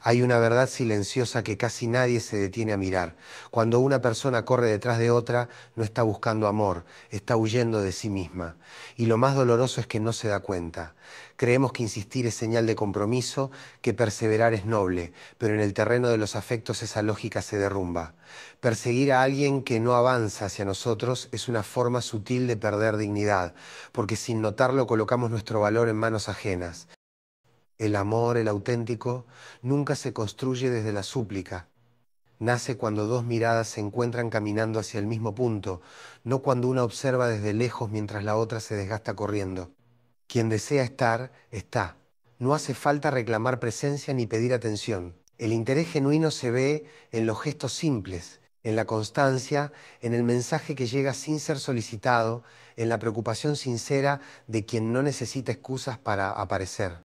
Hay una verdad silenciosa que casi nadie se detiene a mirar. Cuando una persona corre detrás de otra, no está buscando amor, está huyendo de sí misma. Y lo más doloroso es que no se da cuenta. Creemos que insistir es señal de compromiso, que perseverar es noble, pero en el terreno de los afectos esa lógica se derrumba. Perseguir a alguien que no avanza hacia nosotros es una forma sutil de perder dignidad, porque sin notarlo colocamos nuestro valor en manos ajenas. El amor, el auténtico, nunca se construye desde la súplica. Nace cuando dos miradas se encuentran caminando hacia el mismo punto, no cuando una observa desde lejos mientras la otra se desgasta corriendo. Quien desea estar, está. No hace falta reclamar presencia ni pedir atención. El interés genuino se ve en los gestos simples, en la constancia, en el mensaje que llega sin ser solicitado, en la preocupación sincera de quien no necesita excusas para aparecer.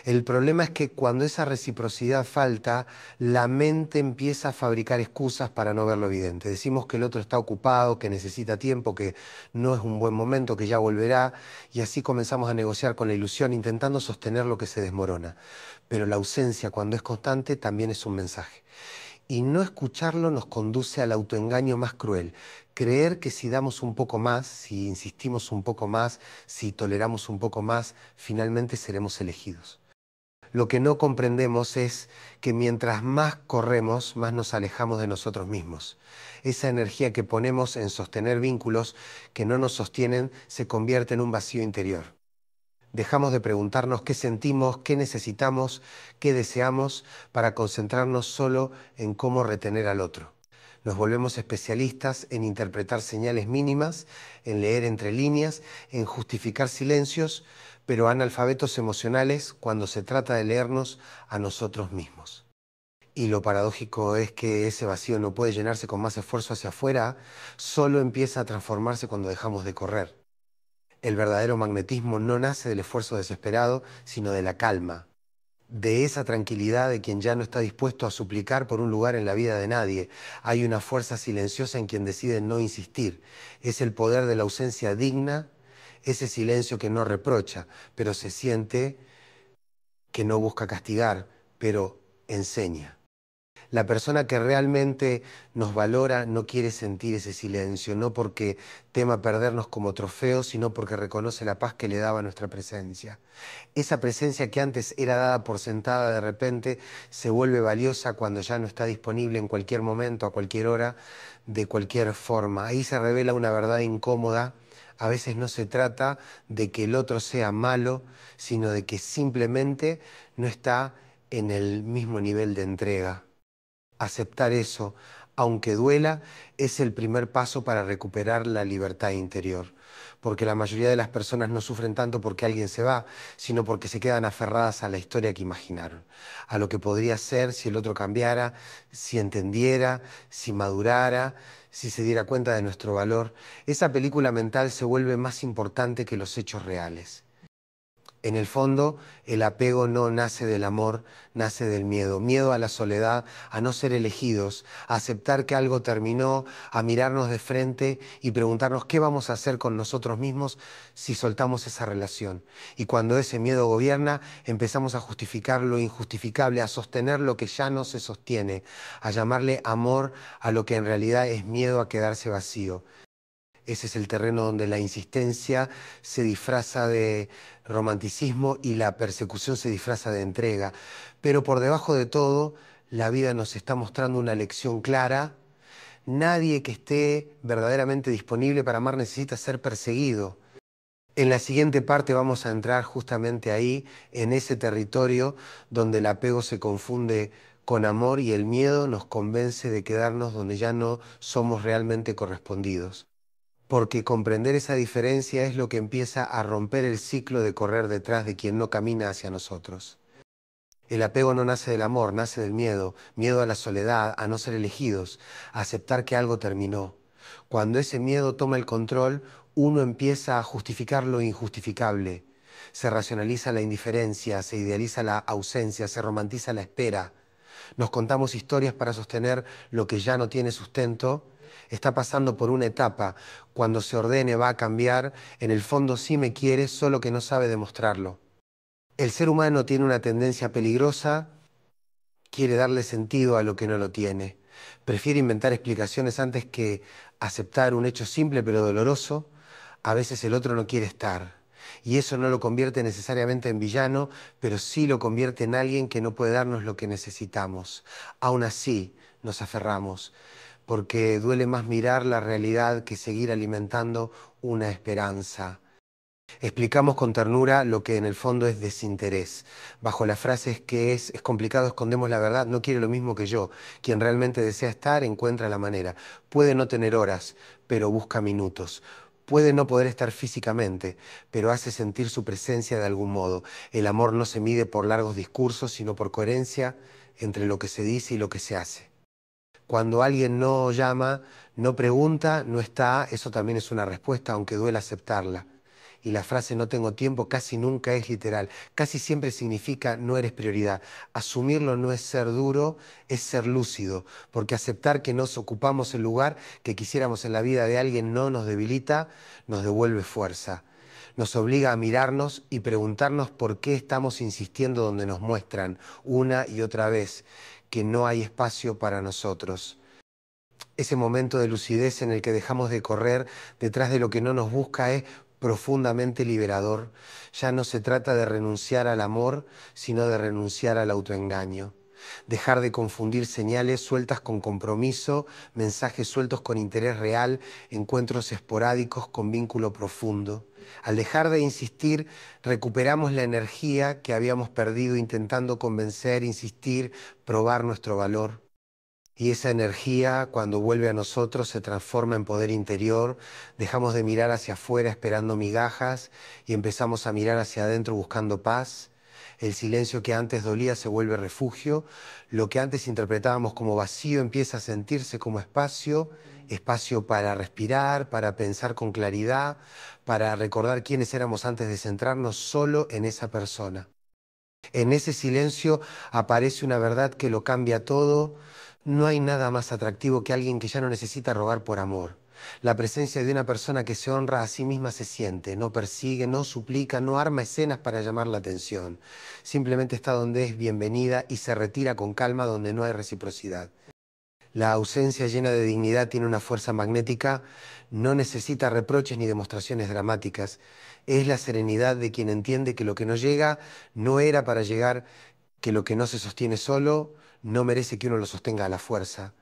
El problema es que cuando esa reciprocidad falta, la mente empieza a fabricar excusas para no ver lo evidente. Decimos que el otro está ocupado, que necesita tiempo, que no es un buen momento, que ya volverá, y así comenzamos a negociar con la ilusión, intentando sostener lo que se desmorona. Pero la ausencia, cuando es constante, también es un mensaje. Y no escucharlo nos conduce al autoengaño más cruel. Creer que si damos un poco más, si insistimos un poco más, si toleramos un poco más, finalmente seremos elegidos. Lo que no comprendemos es que mientras más corremos, más nos alejamos de nosotros mismos. Esa energía que ponemos en sostener vínculos que no nos sostienen se convierte en un vacío interior. Dejamos de preguntarnos qué sentimos, qué necesitamos, qué deseamos para concentrarnos solo en cómo retener al otro. Nos volvemos especialistas en interpretar señales mínimas, en leer entre líneas, en justificar silencios, pero analfabetos emocionales cuando se trata de leernos a nosotros mismos. Y lo paradójico es que ese vacío no puede llenarse con más esfuerzo hacia afuera, solo empieza a transformarse cuando dejamos de correr. El verdadero magnetismo no nace del esfuerzo desesperado, sino de la calma, de esa tranquilidad de quien ya no está dispuesto a suplicar por un lugar en la vida de nadie. Hay una fuerza silenciosa en quien decide no insistir. Es el poder de la ausencia digna, ese silencio que no reprocha, pero se siente, que no busca castigar, pero enseña. La persona que realmente nos valora no quiere sentir ese silencio, no porque tema perdernos como trofeo, sino porque reconoce la paz que le daba nuestra presencia. Esa presencia que antes era dada por sentada de repente se vuelve valiosa cuando ya no está disponible en cualquier momento, a cualquier hora, de cualquier forma. Ahí se revela una verdad incómoda. A veces no se trata de que el otro sea malo, sino de que simplemente no está en el mismo nivel de entrega. Aceptar eso, aunque duela, es el primer paso para recuperar la libertad interior. Porque la mayoría de las personas no sufren tanto porque alguien se va, sino porque se quedan aferradas a la historia que imaginaron, a lo que podría ser si el otro cambiara, si entendiera, si madurara, si se diera cuenta de nuestro valor. Esa película mental se vuelve más importante que los hechos reales. En el fondo, el apego no nace del amor, nace del miedo. Miedo a la soledad, a no ser elegidos, a aceptar que algo terminó, a mirarnos de frente y preguntarnos qué vamos a hacer con nosotros mismos si soltamos esa relación. Y cuando ese miedo gobierna, empezamos a justificar lo injustificable, a sostener lo que ya no se sostiene, a llamarle amor a lo que en realidad es miedo a quedarse vacío. Ese es el terreno donde la insistencia se disfraza de romanticismo y la persecución se disfraza de entrega. Pero por debajo de todo, la vida nos está mostrando una lección clara. Nadie que esté verdaderamente disponible para amar necesita ser perseguido. En la siguiente parte vamos a entrar justamente ahí, en ese territorio donde el apego se confunde con amor y el miedo nos convence de quedarnos donde ya no somos realmente correspondidos. Porque comprender esa diferencia es lo que empieza a romper el ciclo de correr detrás de quien no camina hacia nosotros. El apego no nace del amor, nace del miedo, miedo a la soledad, a no ser elegidos, a aceptar que algo terminó. Cuando ese miedo toma el control, uno empieza a justificar lo injustificable. Se racionaliza la indiferencia, se idealiza la ausencia, se romantiza la espera. Nos contamos historias para sostener lo que ya no tiene sustento. Está pasando por una etapa. Cuando se ordene va a cambiar. En el fondo sí me quiere, solo que no sabe demostrarlo. El ser humano tiene una tendencia peligrosa quiere darle sentido a lo que no lo tiene. Prefiere inventar explicaciones antes que aceptar un hecho simple pero doloroso. A veces el otro no quiere estar. Y eso no lo convierte necesariamente en villano, pero sí lo convierte en alguien que no puede darnos lo que necesitamos. Aún así, nos aferramos, porque duele más mirar la realidad que seguir alimentando una esperanza. Explicamos con ternura lo que en el fondo es desinterés. Bajo las frases que es complicado, escondemos la verdad, no quiere lo mismo que yo. Quien realmente desea estar encuentra la manera. Puede no tener horas, pero busca minutos. Puede no poder estar físicamente, pero hace sentir su presencia de algún modo. El amor no se mide por largos discursos, sino por coherencia entre lo que se dice y lo que se hace. Cuando alguien no llama, no pregunta, no está, eso también es una respuesta, aunque duela aceptarla. Y la frase no tengo tiempo casi nunca es literal, casi siempre significa no eres prioridad. Asumirlo no es ser duro, es ser lúcido, porque aceptar que nos ocupamos el lugar que quisiéramos en la vida de alguien no nos debilita, nos devuelve fuerza. Nos obliga a mirarnos y preguntarnos por qué estamos insistiendo donde nos muestran una y otra vez que no hay espacio para nosotros. Ese momento de lucidez en el que dejamos de correr detrás de lo que no nos busca es profundamente liberador. Ya no se trata de renunciar al amor, sino de renunciar al autoengaño. Dejar de confundir señales sueltas con compromiso, mensajes sueltos con interés real, encuentros esporádicos con vínculo profundo. Al dejar de insistir, recuperamos la energía que habíamos perdido intentando convencer, insistir, probar nuestro valor. Y esa energía, cuando vuelve a nosotros, se transforma en poder interior. Dejamos de mirar hacia afuera esperando migajas y empezamos a mirar hacia adentro buscando paz. El silencio que antes dolía se vuelve refugio. Lo que antes interpretábamos como vacío empieza a sentirse como espacio. Espacio para respirar, para pensar con claridad, para recordar quiénes éramos antes de centrarnos solo en esa persona. En ese silencio aparece una verdad que lo cambia todo. No hay nada más atractivo que alguien que ya no necesita rogar por amor. La presencia de una persona que se honra a sí misma se siente, no persigue, no suplica, no arma escenas para llamar la atención. Simplemente está donde es bienvenida y se retira con calma donde no hay reciprocidad. La ausencia llena de dignidad tiene una fuerza magnética, no necesita reproches ni demostraciones dramáticas. Es la serenidad de quien entiende que lo que no llega no era para llegar, que lo que no se sostiene solo no merece que uno lo sostenga a la fuerza.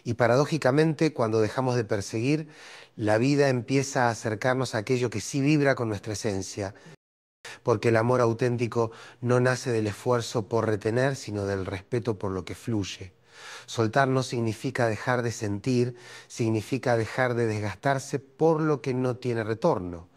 Y paradójicamente, cuando dejamos de perseguir, la vida empieza a acercarnos a aquello que sí vibra con nuestra esencia, porque el amor auténtico no nace del esfuerzo por retener, sino del respeto por lo que fluye. Soltar no significa dejar de sentir, significa dejar de desgastarse por lo que no tiene retorno.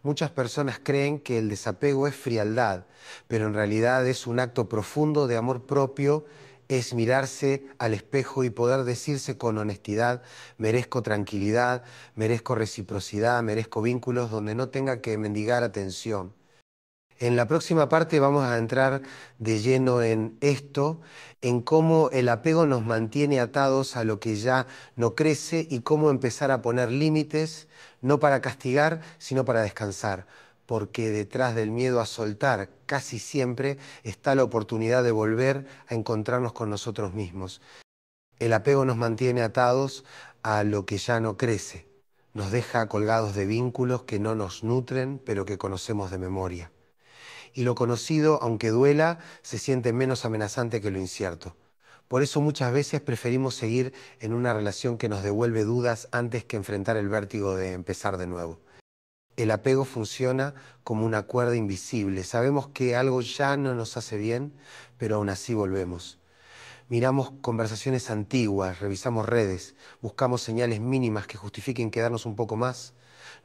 Muchas personas creen que el desapego es frialdad, pero en realidad es un acto profundo de amor propio, es mirarse al espejo y poder decirse con honestidad, merezco tranquilidad, merezco reciprocidad, merezco vínculos donde no tenga que mendigar atención. En la próxima parte vamos a entrar de lleno en esto, en cómo el apego nos mantiene atados a lo que ya no crece y cómo empezar a poner límites, no para castigar, sino para descansar, porque detrás del miedo a soltar casi siempre está la oportunidad de volver a encontrarnos con nosotros mismos. El apego nos mantiene atados a lo que ya no crece, nos deja colgados de vínculos que no nos nutren, pero que conocemos de memoria. Y lo conocido, aunque duela, se siente menos amenazante que lo incierto. Por eso muchas veces preferimos seguir en una relación que nos devuelve dudas antes que enfrentar el vértigo de empezar de nuevo. El apego funciona como una cuerda invisible. Sabemos que algo ya no nos hace bien, pero aún así volvemos. Miramos conversaciones antiguas, revisamos redes, buscamos señales mínimas que justifiquen quedarnos un poco más.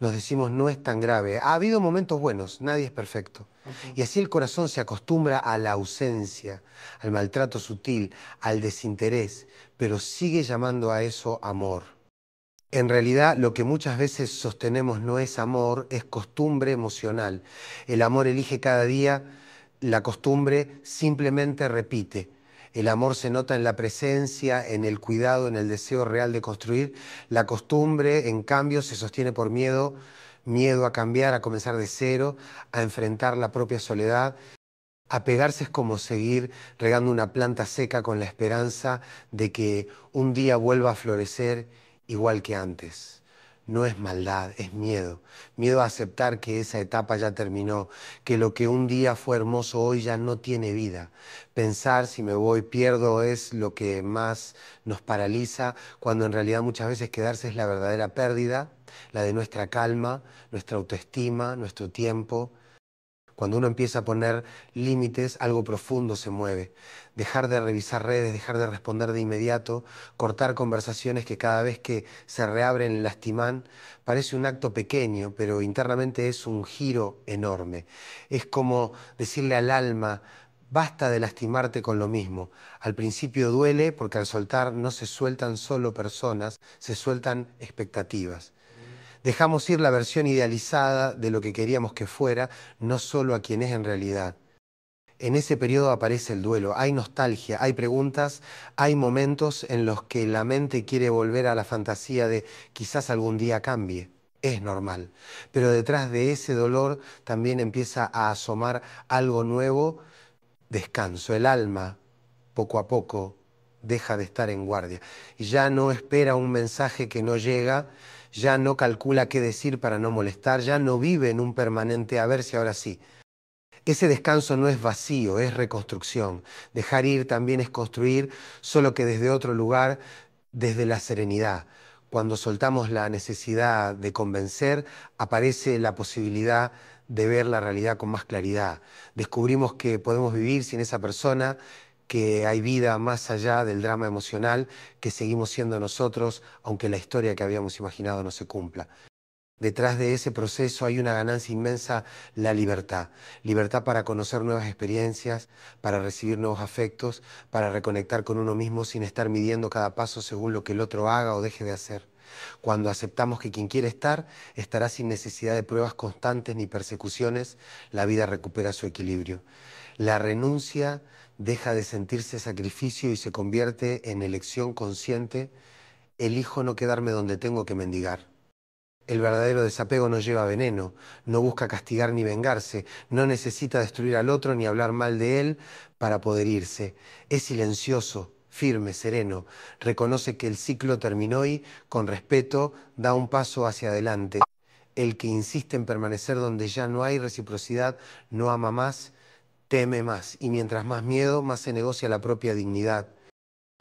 Nos decimos, no es tan grave. Ha habido momentos buenos, nadie es perfecto. Y así el corazón se acostumbra a la ausencia, al maltrato sutil, al desinterés, pero sigue llamando a eso amor. En realidad, lo que muchas veces sostenemos no es amor, es costumbre emocional. El amor elige cada día, la costumbre simplemente repite. El amor se nota en la presencia, en el cuidado, en el deseo real de construir. La costumbre, en cambio, se sostiene por miedo, miedo a cambiar, a comenzar de cero, a enfrentar la propia soledad. Apegarse es como seguir regando una planta seca con la esperanza de que un día vuelva a florecer igual que antes. No es maldad, es miedo. Miedo a aceptar que esa etapa ya terminó, que lo que un día fue hermoso hoy ya no tiene vida. Pensar si me voy, pierdo es lo que más nos paraliza, cuando en realidad muchas veces quedarse es la verdadera pérdida, la de nuestra calma, nuestra autoestima, nuestro tiempo. Cuando uno empieza a poner límites, algo profundo se mueve. Dejar de revisar redes, dejar de responder de inmediato, cortar conversaciones que cada vez que se reabren lastiman, parece un acto pequeño, pero internamente es un giro enorme. Es como decirle al alma: basta de lastimarte con lo mismo. Al principio duele porque al soltar no se sueltan solo personas, se sueltan expectativas. Dejamos ir la versión idealizada de lo que queríamos que fuera, no solo a quien es en realidad. En ese periodo aparece el duelo, hay nostalgia, hay preguntas, hay momentos en los que la mente quiere volver a la fantasía de quizás algún día cambie. Es normal, pero detrás de ese dolor también empieza a asomar algo nuevo: descanso. El alma, poco a poco, deja de estar en guardia. Y ya no espera un mensaje que no llega, ya no calcula qué decir para no molestar, ya no vive en un permanente a ver si ahora sí. Ese descanso no es vacío, es reconstrucción. Dejar ir también es construir, solo que desde otro lugar, desde la serenidad. Cuando soltamos la necesidad de convencer, aparece la posibilidad de ver la realidad con más claridad. Descubrimos que podemos vivir sin esa persona, que hay vida más allá del drama emocional, que seguimos siendo nosotros, aunque la historia que habíamos imaginado no se cumpla. Detrás de ese proceso hay una ganancia inmensa: la libertad. Libertad para conocer nuevas experiencias, para recibir nuevos afectos, para reconectar con uno mismo sin estar midiendo cada paso según lo que el otro haga o deje de hacer. Cuando aceptamos que quien quiere estar, estará sin necesidad de pruebas constantes ni persecuciones, la vida recupera su equilibrio. La renuncia deja de sentirse sacrificio y se convierte en elección consciente: elijo no quedarme donde tengo que mendigar. El verdadero desapego no lleva veneno, no busca castigar ni vengarse, no necesita destruir al otro ni hablar mal de él para poder irse. Es silencioso, firme, sereno, reconoce que el ciclo terminó y, con respeto, da un paso hacia adelante. El que insiste en permanecer donde ya no hay reciprocidad no ama más, teme más, y mientras más miedo, más se negocia la propia dignidad.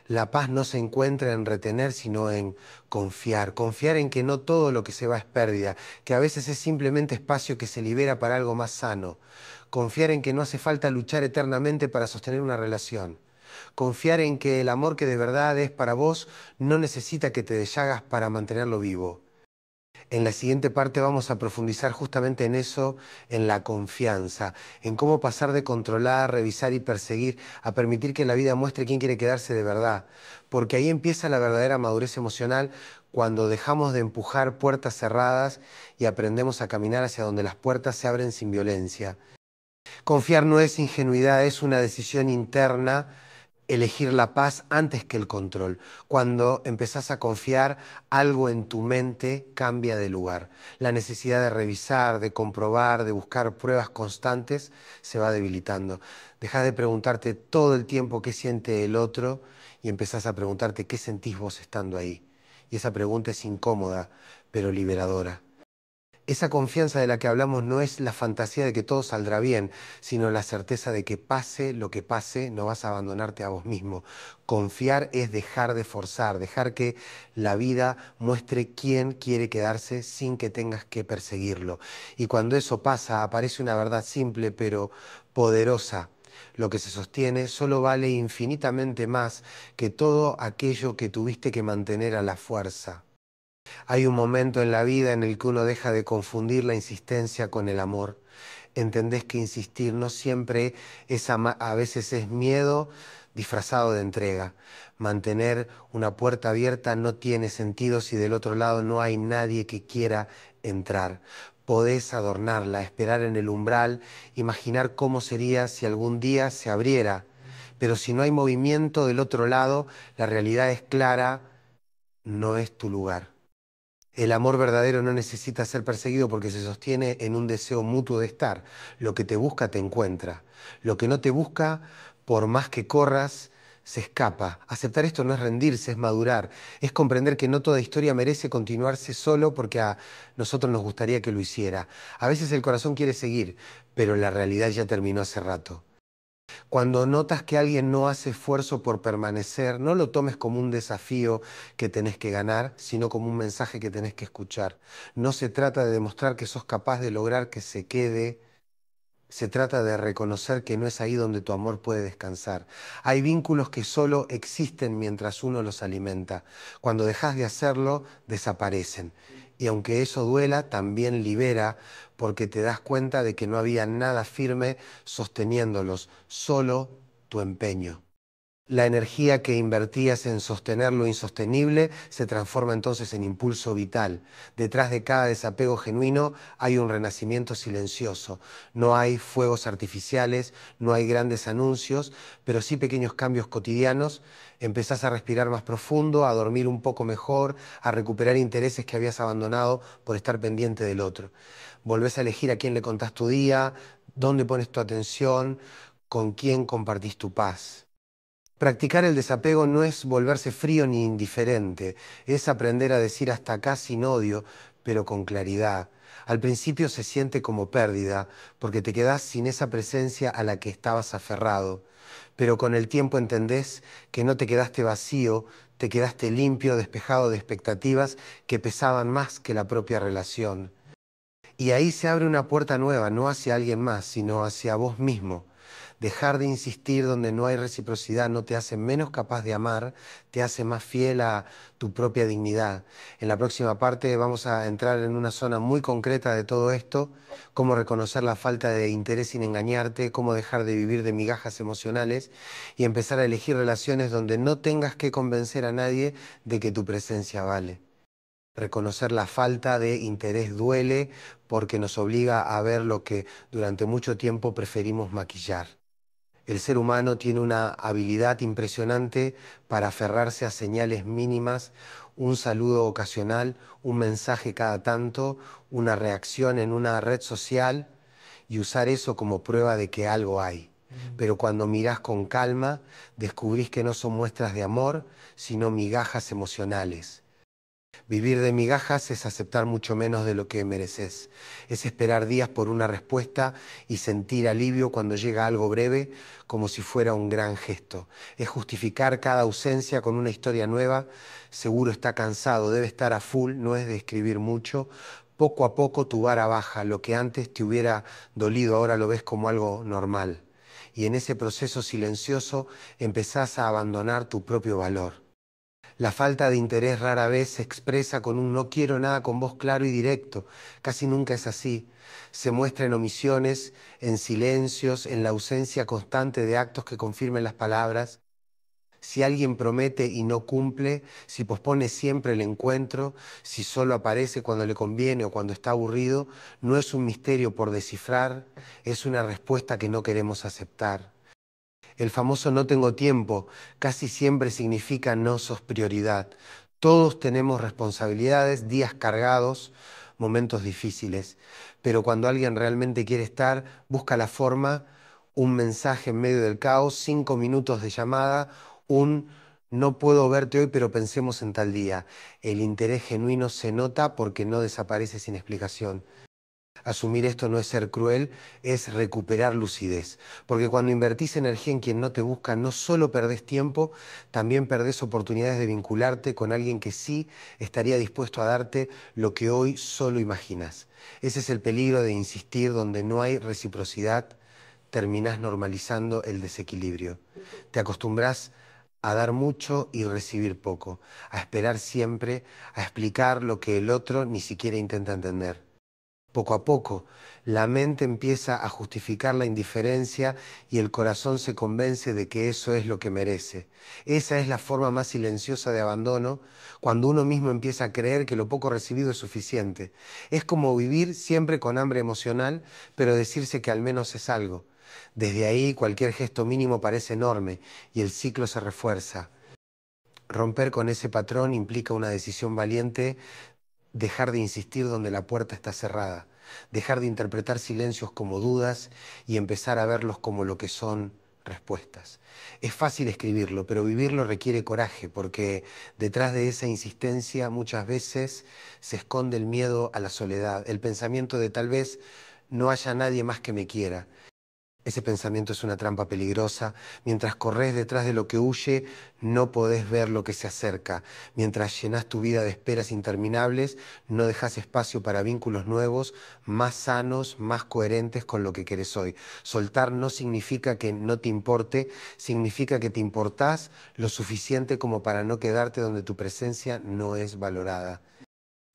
La paz no se encuentra en retener, sino en confiar. Confiar en que no todo lo que se va es pérdida, que a veces es simplemente espacio que se libera para algo más sano. Confiar en que no hace falta luchar eternamente para sostener una relación. Confiar en que el amor que de verdad es para vos no necesita que te deshagas para mantenerlo vivo. En la siguiente parte vamos a profundizar justamente en eso, en la confianza, en cómo pasar de controlar, revisar y perseguir a permitir que la vida muestre quién quiere quedarse de verdad. Porque ahí empieza la verdadera madurez emocional, cuando dejamos de empujar puertas cerradas y aprendemos a caminar hacia donde las puertas se abren sin violencia. Confiar no es ingenuidad, es una decisión interna: elegir la paz antes que el control. Cuando empezás a confiar, algo en tu mente cambia de lugar. La necesidad de revisar, de comprobar, de buscar pruebas constantes se va debilitando. Dejás de preguntarte todo el tiempo qué siente el otro y empezás a preguntarte qué sentís vos estando ahí. Y esa pregunta es incómoda, pero liberadora. Esa confianza de la que hablamos no es la fantasía de que todo saldrá bien, sino la certeza de que pase lo que pase, no vas a abandonarte a vos mismo. Confiar es dejar de forzar, dejar que la vida muestre quién quiere quedarse sin que tengas que perseguirlo. Y cuando eso pasa, aparece una verdad simple pero poderosa: lo que se sostiene solo vale infinitamente más que todo aquello que tuviste que mantener a la fuerza. Hay un momento en la vida en el que uno deja de confundir la insistencia con el amor. Entendés que insistir no siempre es a veces es miedo disfrazado de entrega. Mantener una puerta abierta no tiene sentido si del otro lado no hay nadie que quiera entrar. Podés adornarla, esperar en el umbral, imaginar cómo sería si algún día se abriera. Pero si no hay movimiento del otro lado, la realidad es clara: no es tu lugar. El amor verdadero no necesita ser perseguido porque se sostiene en un deseo mutuo de estar. Lo que te busca te encuentra. Lo que no te busca, por más que corras, se escapa. Aceptar esto no es rendirse, es madurar. Es comprender que no toda historia merece continuarse solo porque a nosotros nos gustaría que lo hiciera. A veces el corazón quiere seguir, pero la realidad ya terminó hace rato. Cuando notas que alguien no hace esfuerzo por permanecer, no lo tomes como un desafío que tenés que ganar, sino como un mensaje que tenés que escuchar. No se trata de demostrar que sos capaz de lograr que se quede, se trata de reconocer que no es ahí donde tu amor puede descansar. Hay vínculos que solo existen mientras uno los alimenta. Cuando dejas de hacerlo, desaparecen. Y aunque eso duela, también libera, porque te das cuenta de que no había nada firme sosteniéndolos, solo tu empeño. La energía que invertías en sostener lo insostenible se transforma entonces en impulso vital. Detrás de cada desapego genuino hay un renacimiento silencioso. No hay fuegos artificiales, no hay grandes anuncios, pero sí pequeños cambios cotidianos. Empezás a respirar más profundo, a dormir un poco mejor, a recuperar intereses que habías abandonado por estar pendiente del otro. Volvés a elegir a quién le contás tu día, dónde pones tu atención, con quién compartís tu paz. Practicar el desapego no es volverse frío ni indiferente, es aprender a decir hasta acá sin odio, pero con claridad. Al principio se siente como pérdida, porque te quedás sin esa presencia a la que estabas aferrado, pero con el tiempo entendés que no te quedaste vacío, te quedaste limpio, despejado de expectativas que pesaban más que la propia relación. Y ahí se abre una puerta nueva, no hacia alguien más, sino hacia vos mismo. Dejar de insistir donde no hay reciprocidad no te hace menos capaz de amar, te hace más fiel a tu propia dignidad. En la próxima parte vamos a entrar en una zona muy concreta de todo esto, cómo reconocer la falta de interés sin engañarte, cómo dejar de vivir de migajas emocionales y empezar a elegir relaciones donde no tengas que convencer a nadie de que tu presencia vale. Reconocer la falta de interés duele porque nos obliga a ver lo que durante mucho tiempo preferimos maquillar. El ser humano tiene una habilidad impresionante para aferrarse a señales mínimas, un saludo ocasional, un mensaje cada tanto, una reacción en una red social y usar eso como prueba de que algo hay. Pero cuando mirás con calma, descubrís que no son muestras de amor, sino migajas emocionales. Vivir de migajas es aceptar mucho menos de lo que mereces. Es esperar días por una respuesta y sentir alivio cuando llega algo breve, como si fuera un gran gesto. Es justificar cada ausencia con una historia nueva. Seguro está cansado, debe estar a full, no es de escribir mucho. Poco a poco tu vara baja. Lo que antes te hubiera dolido ahora lo ves como algo normal. Y en ese proceso silencioso empezás a abandonar tu propio valor. La falta de interés rara vez se expresa con un no quiero nada con vos claro y directo. Casi nunca es así. Se muestra en omisiones, en silencios, en la ausencia constante de actos que confirmen las palabras. Si alguien promete y no cumple, si pospone siempre el encuentro, si solo aparece cuando le conviene o cuando está aburrido, no es un misterio por descifrar, es una respuesta que no queremos aceptar. El famoso no tengo tiempo casi siempre significa no sos prioridad. Todos tenemos responsabilidades, días cargados, momentos difíciles, pero cuando alguien realmente quiere estar, busca la forma, un mensaje en medio del caos, 5 minutos de llamada, un no puedo verte hoy, pero pensemos en tal día. El interés genuino se nota porque no desaparece sin explicación. Asumir esto no es ser cruel, es recuperar lucidez. Porque cuando invertís energía en quien no te busca, no solo perdés tiempo, también perdés oportunidades de vincularte con alguien que sí estaría dispuesto a darte lo que hoy solo imaginas. Ese es el peligro de insistir donde no hay reciprocidad, terminás normalizando el desequilibrio. Te acostumbras a dar mucho y recibir poco, a esperar siempre, a explicar lo que el otro ni siquiera intenta entender. Poco a poco, la mente empieza a justificar la indiferencia y el corazón se convence de que eso es lo que merece. Esa es la forma más silenciosa de abandono, cuando uno mismo empieza a creer que lo poco recibido es suficiente. Es como vivir siempre con hambre emocional, pero decirse que al menos es algo. Desde ahí cualquier gesto mínimo parece enorme y el ciclo se refuerza. Romper con ese patrón implica una decisión valiente dejar de insistir donde la puerta está cerrada, dejar de interpretar silencios como dudas y empezar a verlos como lo que son, respuestas. Es fácil escribirlo, pero vivirlo requiere coraje, porque detrás de esa insistencia muchas veces se esconde el miedo a la soledad, el pensamiento de tal vez no haya nadie más que me quiera. Ese pensamiento es una trampa peligrosa. Mientras corres detrás de lo que huye, no podés ver lo que se acerca. Mientras llenás tu vida de esperas interminables, no dejas espacio para vínculos nuevos, más sanos, más coherentes con lo que querés hoy. Soltar no significa que no te importe, significa que te importás lo suficiente como para no quedarte donde tu presencia no es valorada.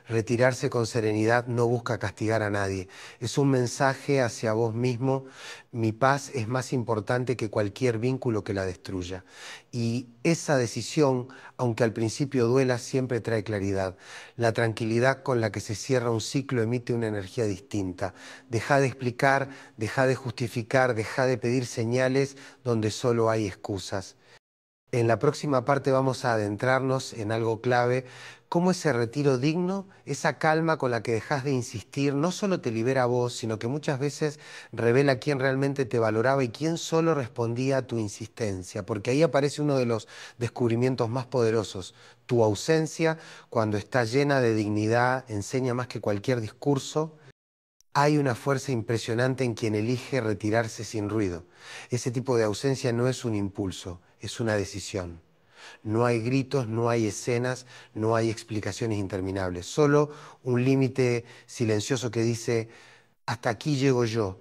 Retirarse con serenidad no busca castigar a nadie. Es un mensaje hacia vos mismo. Mi paz es más importante que cualquier vínculo que la destruya. Y esa decisión, aunque al principio duela, siempre trae claridad. La tranquilidad con la que se cierra un ciclo emite una energía distinta. Deja de explicar, deja de justificar, deja de pedir señales donde solo hay excusas. En la próxima parte vamos a adentrarnos en algo clave, cómo ese retiro digno, esa calma con la que dejas de insistir, no solo te libera a vos, sino que muchas veces revela quién realmente te valoraba y quién solo respondía a tu insistencia, porque ahí aparece uno de los descubrimientos más poderosos. Tu ausencia, cuando está llena de dignidad, enseña más que cualquier discurso. Hay una fuerza impresionante en quien elige retirarse sin ruido. Ese tipo de ausencia no es un impulso, es una decisión. No hay gritos, no hay escenas, no hay explicaciones interminables. Solo un límite silencioso que dice, hasta aquí llego yo.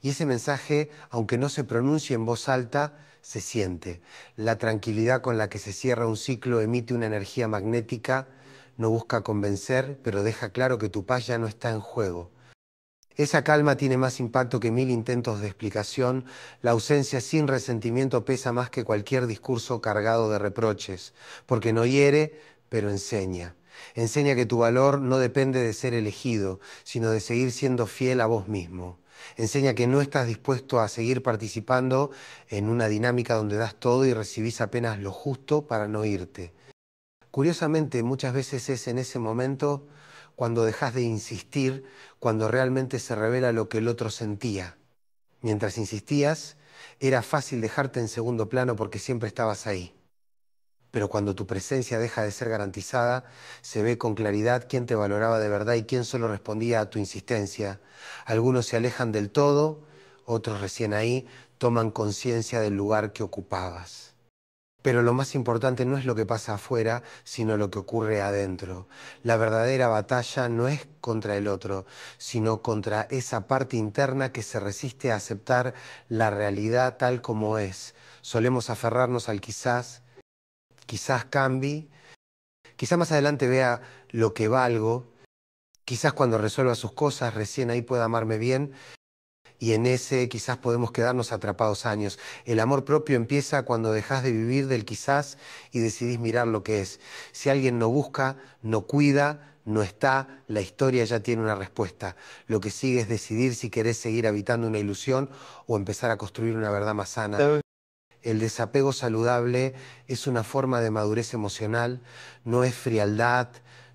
Y ese mensaje, aunque no se pronuncie en voz alta, se siente. La tranquilidad con la que se cierra un ciclo emite una energía magnética, no busca convencer, pero deja claro que tu paz ya no está en juego. Esa calma tiene más impacto que 1000 intentos de explicación. La ausencia sin resentimiento pesa más que cualquier discurso cargado de reproches, porque no hiere, pero enseña. Enseña que tu valor no depende de ser elegido, sino de seguir siendo fiel a vos mismo. Enseña que no estás dispuesto a seguir participando en una dinámica donde das todo y recibís apenas lo justo para no irte. Curiosamente, muchas veces es en ese momento cuando dejas de insistir, cuando realmente se revela lo que el otro sentía. Mientras insistías, era fácil dejarte en segundo plano porque siempre estabas ahí. Pero cuando tu presencia deja de ser garantizada, se ve con claridad quién te valoraba de verdad y quién solo respondía a tu insistencia. Algunos se alejan del todo, otros recién ahí toman conciencia del lugar que ocupabas. Pero lo más importante no es lo que pasa afuera, sino lo que ocurre adentro. La verdadera batalla no es contra el otro, sino contra esa parte interna que se resiste a aceptar la realidad tal como es. Solemos aferrarnos al quizás, quizás cambie, quizás más adelante vea lo que valgo, quizás cuando resuelva sus cosas recién ahí pueda amarme bien. Y en ese quizás podemos quedarnos atrapados años. El amor propio empieza cuando dejas de vivir del quizás y decidís mirar lo que es. Si alguien no busca, no cuida, no está, la historia ya tiene una respuesta. Lo que sigue es decidir si querés seguir habitando una ilusión o empezar a construir una verdad más sana. El desapego saludable es una forma de madurez emocional, no es frialdad,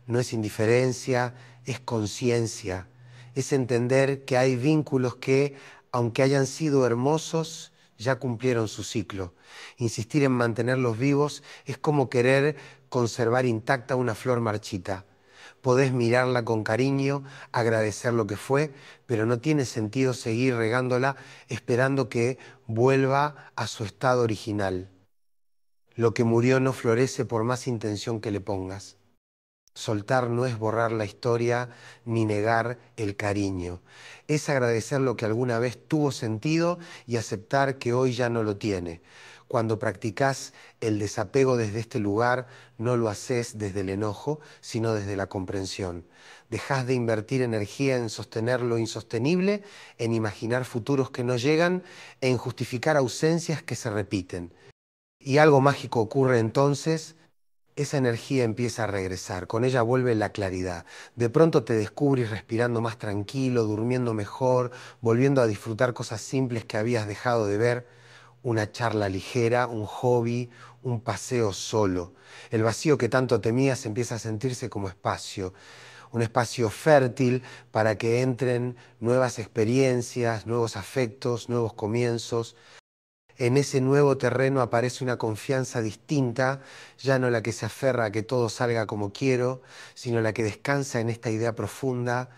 no es indiferencia, es conciencia. Es entender que hay vínculos que, aunque hayan sido hermosos, ya cumplieron su ciclo. Insistir en mantenerlos vivos es como querer conservar intacta una flor marchita. Podés mirarla con cariño, agradecer lo que fue, pero no tiene sentido seguir regándola esperando que vuelva a su estado original. Lo que murió no florece por más intención que le pongas. Soltar no es borrar la historia ni negar el cariño. Es agradecer lo que alguna vez tuvo sentido y aceptar que hoy ya no lo tiene. Cuando practicás el desapego desde este lugar, no lo haces desde el enojo, sino desde la comprensión. Dejás de invertir energía en sostener lo insostenible, en imaginar futuros que no llegan, en justificar ausencias que se repiten. Y algo mágico ocurre entonces. Esa energía empieza a regresar, con ella vuelve la claridad. De pronto te descubrís respirando más tranquilo, durmiendo mejor, volviendo a disfrutar cosas simples que habías dejado de ver, una charla ligera, un hobby, un paseo solo. El vacío que tanto temías empieza a sentirse como espacio. un espacio fértil para que entren nuevas experiencias, nuevos afectos, nuevos comienzos. En ese nuevo terreno aparece una confianza distinta, ya no la que se aferra a que todo salga como quiero, sino la que descansa en esta idea profunda: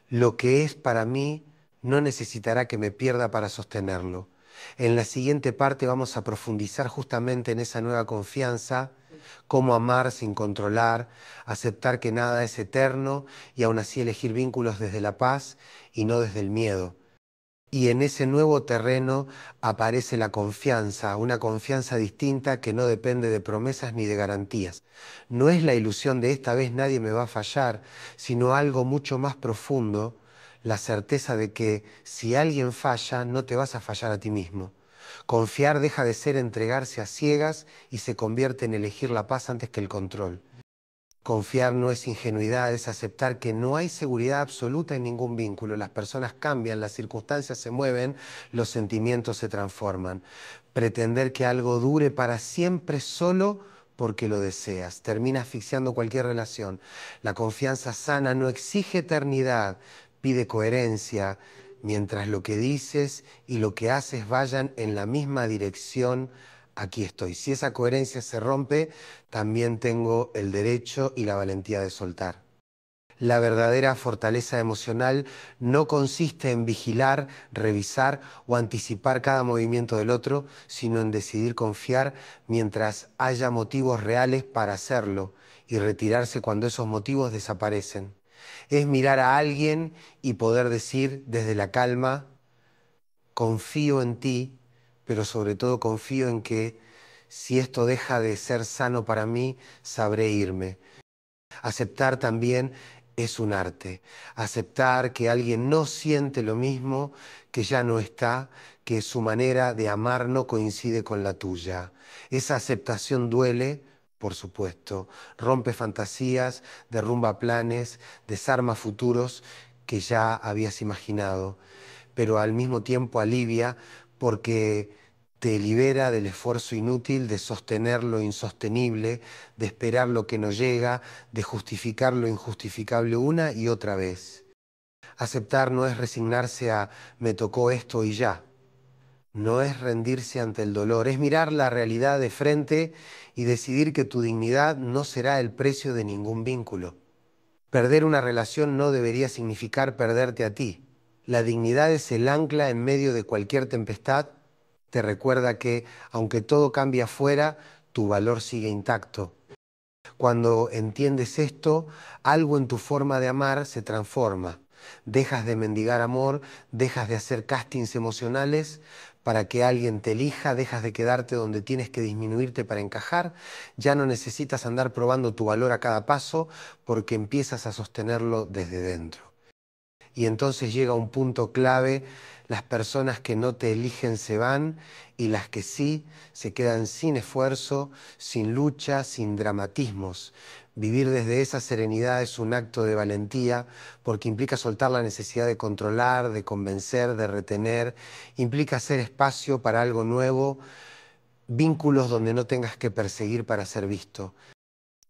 lo que es para mí no necesitará que me pierda para sostenerlo. En la siguiente parte vamos a profundizar justamente en esa nueva confianza, cómo amar sin controlar, aceptar que nada es eterno y aún así elegir vínculos desde la paz y no desde el miedo. Y en ese nuevo terreno aparece la confianza, una confianza distinta que no depende de promesas ni de garantías. No es la ilusión de esta vez nadie me va a fallar, sino algo mucho más profundo, la certeza de que si alguien falla, no te vas a fallar a ti mismo. Confiar deja de ser entregarse a ciegas y se convierte en elegir la paz antes que el control. Confiar no es ingenuidad, es aceptar que no hay seguridad absoluta en ningún vínculo. Las personas cambian, las circunstancias se mueven, los sentimientos se transforman. Pretender que algo dure para siempre solo porque lo deseas termina asfixiando cualquier relación. La confianza sana no exige eternidad, pide coherencia, mientras lo que dices y lo que haces vayan en la misma dirección. Aquí estoy. Si esa coherencia se rompe, también tengo el derecho y la valentía de soltar. La verdadera fortaleza emocional no consiste en vigilar, revisar o anticipar cada movimiento del otro, sino en decidir confiar mientras haya motivos reales para hacerlo y retirarse cuando esos motivos desaparecen. Es mirar a alguien y poder decir desde la calma: confío en ti, pero sobre todo confío en que si esto deja de ser sano para mí, sabré irme. Aceptar también es un arte. Aceptar que alguien no siente lo mismo, que ya no está, que su manera de amar no coincide con la tuya. Esa aceptación duele, por supuesto, rompe fantasías, derrumba planes, desarma futuros que ya habías imaginado, pero al mismo tiempo alivia porque te libera del esfuerzo inútil de sostener lo insostenible, de esperar lo que no llega, de justificar lo injustificable una y otra vez. Aceptar no es resignarse a me tocó esto y ya. No es rendirse ante el dolor, es mirar la realidad de frente y decidir que tu dignidad no será el precio de ningún vínculo. Perder una relación no debería significar perderte a ti. La dignidad es el ancla en medio de cualquier tempestad. Te recuerda que, aunque todo cambie afuera, tu valor sigue intacto. Cuando entiendes esto, algo en tu forma de amar se transforma. Dejas de mendigar amor, dejas de hacer castings emocionales para que alguien te elija, dejas de quedarte donde tienes que disminuirte para encajar, ya no necesitas andar probando tu valor a cada paso porque empiezas a sostenerlo desde dentro. Y entonces llega un punto clave: las personas que no te eligen se van y las que sí se quedan sin esfuerzo, sin lucha, sin dramatismos. Vivir desde esa serenidad es un acto de valentía porque implica soltar la necesidad de controlar, de convencer, de retener, implica hacer espacio para algo nuevo, vínculos donde no tengas que perseguir para ser visto.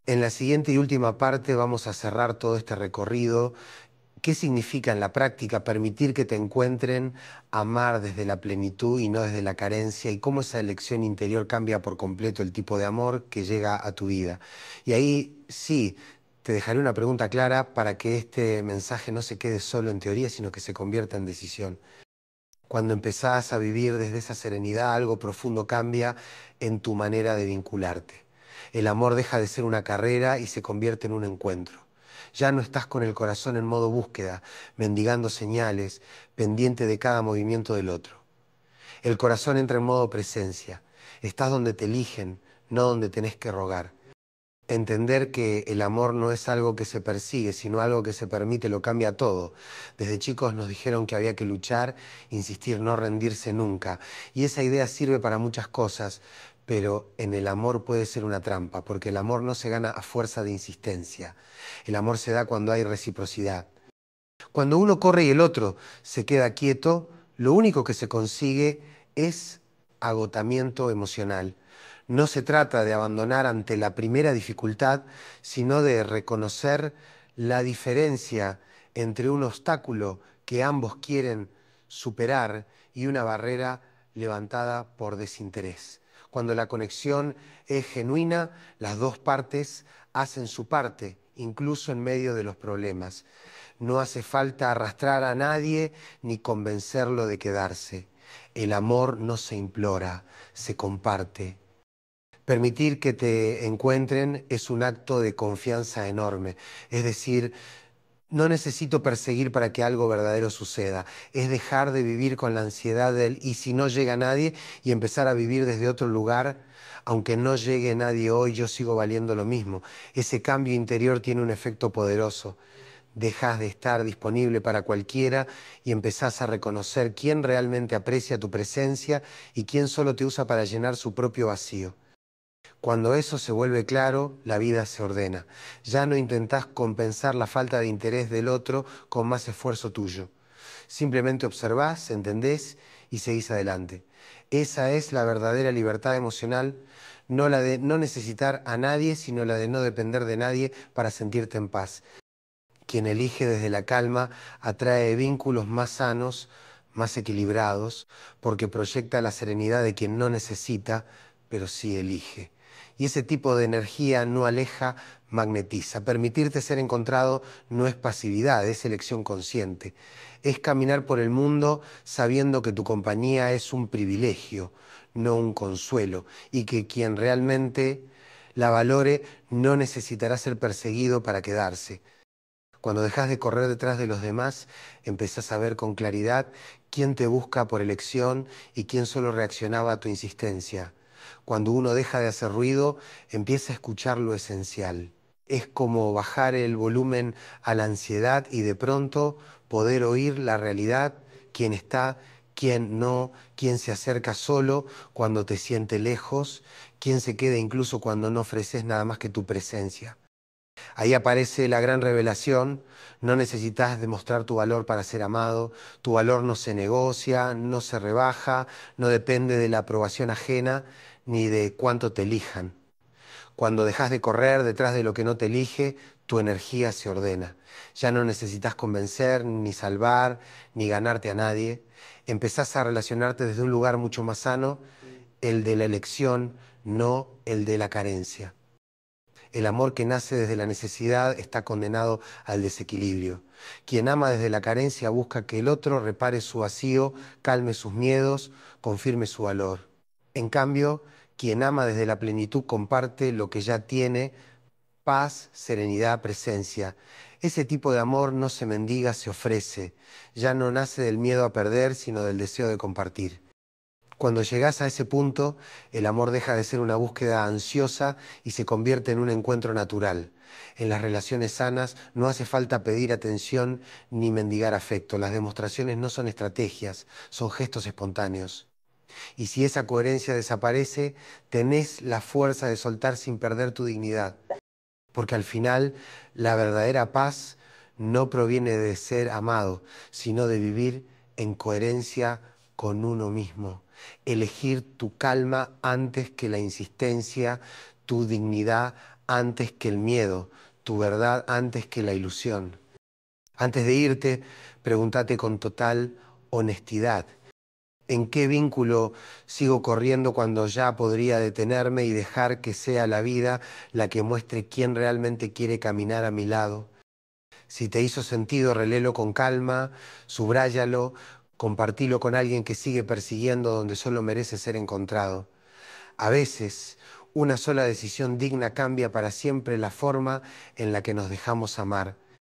En la siguiente y última parte vamos a cerrar todo este recorrido. ¿Qué significa en la práctica permitir que te encuentren, amar desde la plenitud y no desde la carencia? Y cómo esa elección interior cambia por completo el tipo de amor que llega a tu vida. Y ahí sí, te dejaré una pregunta clara para que este mensaje no se quede solo en teoría, sino que se convierta en decisión. Cuando empezás a vivir desde esa serenidad, algo profundo cambia en tu manera de vincularte. El amor deja de ser una carrera y se convierte en un encuentro. Ya no estás con el corazón en modo búsqueda, mendigando señales, pendiente de cada movimiento del otro. El corazón entra en modo presencia. Estás donde te eligen, no donde tenés que rogar. Entender que el amor no es algo que se persigue, sino algo que se permite, lo cambia todo. Desde chicos nos dijeron que había que luchar, insistir, no rendirse nunca. Y esa idea sirve para muchas cosas, pero en el amor puede ser una trampa, porque el amor no se gana a fuerza de insistencia. El amor se da cuando hay reciprocidad. Cuando uno corre y el otro se queda quieto, lo único que se consigue es agotamiento emocional. No se trata de abandonar ante la primera dificultad, sino de reconocer la diferencia entre un obstáculo que ambos quieren superar y una barrera levantada por desinterés. Cuando la conexión es genuina, las dos partes hacen su parte, incluso en medio de los problemas. No hace falta arrastrar a nadie ni convencerlo de quedarse. El amor no se implora, se comparte. Permitir que te encuentren es un acto de confianza enorme. Es decir, no necesito perseguir para que algo verdadero suceda. Es dejar de vivir con la ansiedad del "y si no llega nadie" y empezar a vivir desde otro lugar. Aunque no llegue nadie hoy, yo sigo valiendo lo mismo. Ese cambio interior tiene un efecto poderoso. Dejas de estar disponible para cualquiera y empezás a reconocer quién realmente aprecia tu presencia y quién solo te usa para llenar su propio vacío. Cuando eso se vuelve claro, la vida se ordena. Ya no intentás compensar la falta de interés del otro con más esfuerzo tuyo. Simplemente observás, entendés y seguís adelante. Esa es la verdadera libertad emocional, no la de no necesitar a nadie, sino la de no depender de nadie para sentirte en paz. Quien elige desde la calma atrae vínculos más sanos, más equilibrados, porque proyecta la serenidad de quien no necesita, pero sí elige. Y ese tipo de energía no aleja, magnetiza. Permitirte ser encontrado no es pasividad, es elección consciente. Es caminar por el mundo sabiendo que tu compañía es un privilegio, no un consuelo, y que quien realmente la valore no necesitará ser perseguido para quedarse. Cuando dejas de correr detrás de los demás, empezás a ver con claridad quién te busca por elección y quién solo reaccionaba a tu insistencia. Cuando uno deja de hacer ruido, empieza a escuchar lo esencial. Es como bajar el volumen a la ansiedad y de pronto poder oír la realidad, quién está, quién no, quién se acerca solo cuando te siente lejos, quién se queda incluso cuando no ofreces nada más que tu presencia. Ahí aparece la gran revelación. No necesitas demostrar tu valor para ser amado. Tu valor no se negocia, no se rebaja, no depende de la aprobación ajena ni de cuánto te elijan. Cuando dejas de correr detrás de lo que no te elige, tu energía se ordena. Ya no necesitas convencer, ni salvar, ni ganarte a nadie. Empezás a relacionarte desde un lugar mucho más sano, el de la elección, no el de la carencia. El amor que nace desde la necesidad está condenado al desequilibrio. Quien ama desde la carencia busca que el otro repare su vacío, calme sus miedos, confirme su valor. En cambio, quien ama desde la plenitud comparte lo que ya tiene: paz, serenidad, presencia. Ese tipo de amor no se mendiga, se ofrece. Ya no nace del miedo a perder, sino del deseo de compartir. Cuando llegas a ese punto, el amor deja de ser una búsqueda ansiosa y se convierte en un encuentro natural. En las relaciones sanas no hace falta pedir atención ni mendigar afecto. Las demostraciones no son estrategias, son gestos espontáneos. Y si esa coherencia desaparece, tenés la fuerza de soltar sin perder tu dignidad. Porque al final, la verdadera paz no proviene de ser amado, sino de vivir en coherencia con uno mismo. Elegir tu calma antes que la insistencia, tu dignidad antes que el miedo, tu verdad antes que la ilusión. Antes de irte, pregúntate con total honestidad: ¿en qué vínculo sigo corriendo cuando ya podría detenerme y dejar que sea la vida la que muestre quién realmente quiere caminar a mi lado? Si te hizo sentido, reléelo con calma, subráyalo, compartilo con alguien que sigue persiguiendo donde solo merece ser encontrado. A veces, una sola decisión digna cambia para siempre la forma en la que nos dejamos amar.